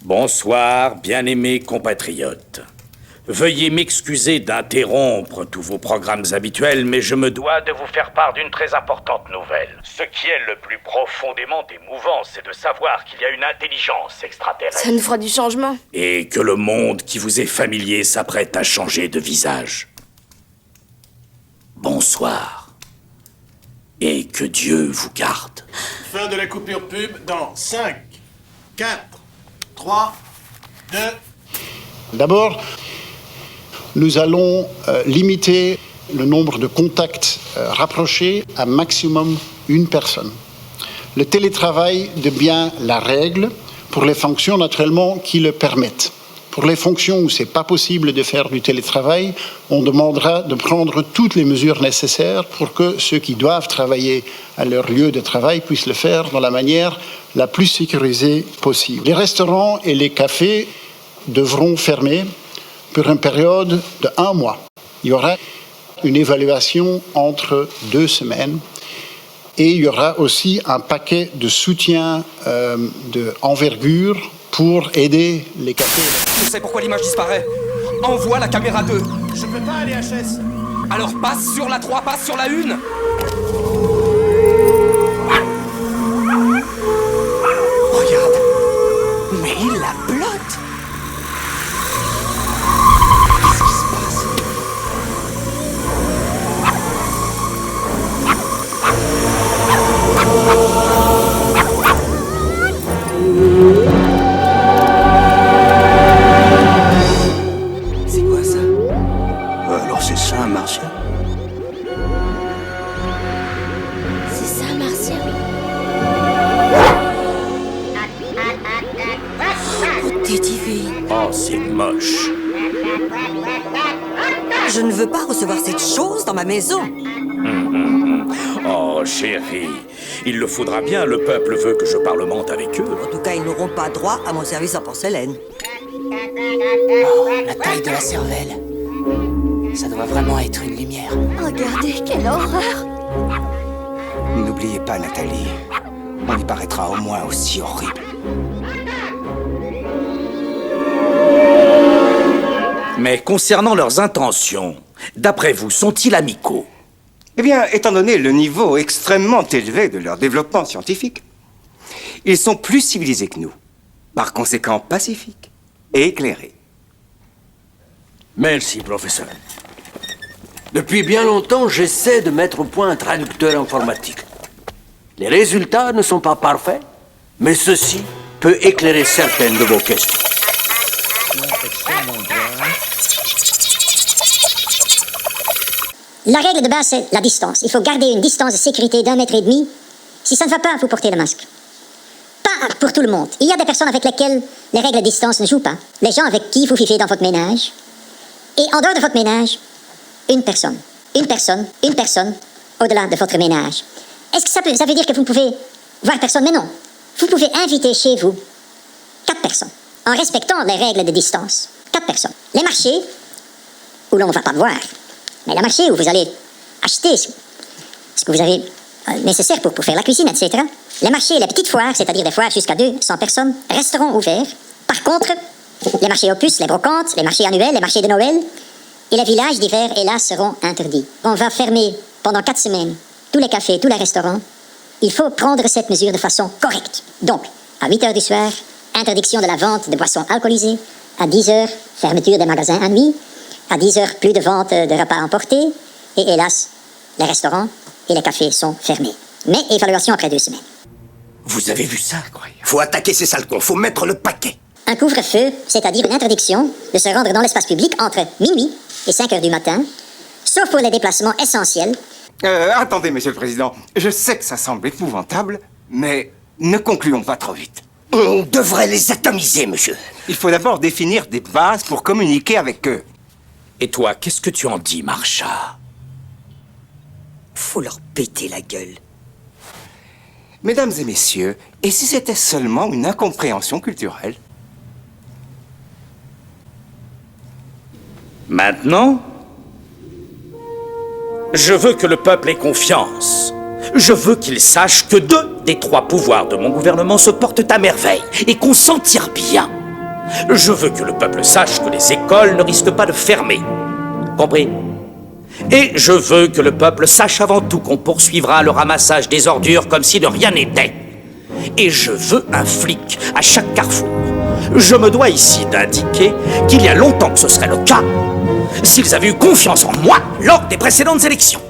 Bonsoir, bien-aimés compatriotes. Veuillez m'excuser d'interrompre tous vos programmes habituels, mais je me dois de vous faire part d'une très importante nouvelle. Ce qui est le plus profondément émouvant, c'est de savoir qu'il y a une intelligence extraterrestre. Ça nous fera du changement. Et que le monde qui vous est familier s'apprête à changer de visage. Bonsoir. Et que Dieu vous garde. Fin de la coupure pub dans 5, 4, 3, 2... D'abord, nous allons limiter le nombre de contacts rapprochés à maximum une personne. Le télétravail devient la règle pour les fonctions naturellement qui le permettent. Pour les fonctions où ce n'est pas possible de faire du télétravail, on demandera de prendre toutes les mesures nécessaires pour que ceux qui doivent travailler à leur lieu de travail puissent le faire de la manière la plus sécurisée possible. Les restaurants et les cafés devront fermer pour une période de 1 mois. Il y aura une évaluation entre 2 semaines et il y aura aussi un paquet de soutien d'envergure pour aider les cafés. Je sais pourquoi l'image disparaît. Envoie la caméra 2. Je peux pas aller HS. Alors passe sur la 3, passe sur la 1. Regarde. Mais il la blotte. Qu'est-ce qui se passe? C'est quoi ça? Alors c'est ça un martien? C'est ça, Martien. Oh, t'es divine. Oh, c'est moche. Je ne veux pas recevoir cette chose dans ma maison. Oh, chérie, il le faudra bien, le peuple veut que je parlemente avec eux. En tout cas, ils n'auront pas droit à mon service en porcelaine. Oh, la taille de la cervelle. Ça doit vraiment être une lumière. Regardez, quelle horreur. N'oubliez pas, Nathalie. On y paraîtra au moins aussi horrible. Mais concernant leurs intentions, d'après vous, sont-ils amicaux? Eh bien, étant donné le niveau extrêmement élevé de leur développement scientifique, ils sont plus civilisés que nous. Par conséquent, pacifiques et éclairés. Merci, professeur. Depuis bien longtemps, j'essaie de mettre au point un traducteur informatique. Les résultats ne sont pas parfaits, mais ceci peut éclairer certaines de vos questions. La règle de base, c'est la distance. Il faut garder une distance de sécurité d'1,5 mètre. Si ça ne va pas, vous portez le masque. Pas pour tout le monde. Il y a des personnes avec lesquelles les règles de distance ne jouent pas. Les gens avec qui vous vivez dans votre ménage. Et en dehors de votre ménage, une personne. Une personne au-delà de votre ménage. Est-ce que ça veut dire que vous ne pouvez voir personne? Mais non. Vous pouvez inviter chez vous 4 personnes. En respectant les règles de distance. 4 personnes. Les marchés, où l'on ne va pas voir. Mais le marché où vous allez acheter ce que vous avez nécessaire pour faire la cuisine, etc. Les marchés, les petites foires, c'est-à-dire des foires jusqu'à 200 personnes, resteront ouverts. Par contre, les marchés aux puces, les brocantes, les marchés annuels, les marchés de Noël et les villages d'hiver, hélas, seront interdits. On va fermer pendant 4 semaines tous les cafés, tous les restaurants. Il faut prendre cette mesure de façon correcte. Donc, à 8 heures du soir, interdiction de la vente de boissons alcoolisées. À 10 heures, fermeture des magasins à nuit. À 10 heures, plus de vente de repas emportés. Et hélas, les restaurants et les cafés sont fermés. Mais évaluation après 2 semaines. Vous avez vu ça? Faut attaquer ces sales cons, faut mettre le paquet. Un couvre-feu, c'est-à-dire une interdiction de se rendre dans l'espace public entre minuit et 5 heures du matin, sauf pour les déplacements essentiels. Attendez, Monsieur le Président. Je sais que ça semble épouvantable, mais ne concluons pas trop vite. On devrait les atomiser, monsieur. Il faut d'abord définir des bases pour communiquer avec eux. Et toi, qu'est-ce que tu en dis, Marcha? Faut leur péter la gueule. Mesdames et messieurs, et si c'était seulement une incompréhension culturelle? Maintenant, je veux que le peuple ait confiance. Je veux qu'il sache que 2 des 3 pouvoirs de mon gouvernement se portent à merveille et qu'on s'en tire bien. Je veux que le peuple sache que les écoles ne risquent pas de fermer. Compris? Et je veux que le peuple sache avant tout qu'on poursuivra le ramassage des ordures comme si de rien n'était. Et je veux un flic à chaque carrefour. Je me dois ici d'indiquer qu'il y a longtemps que ce serait le cas s'ils avaient eu confiance en moi lors des précédentes élections.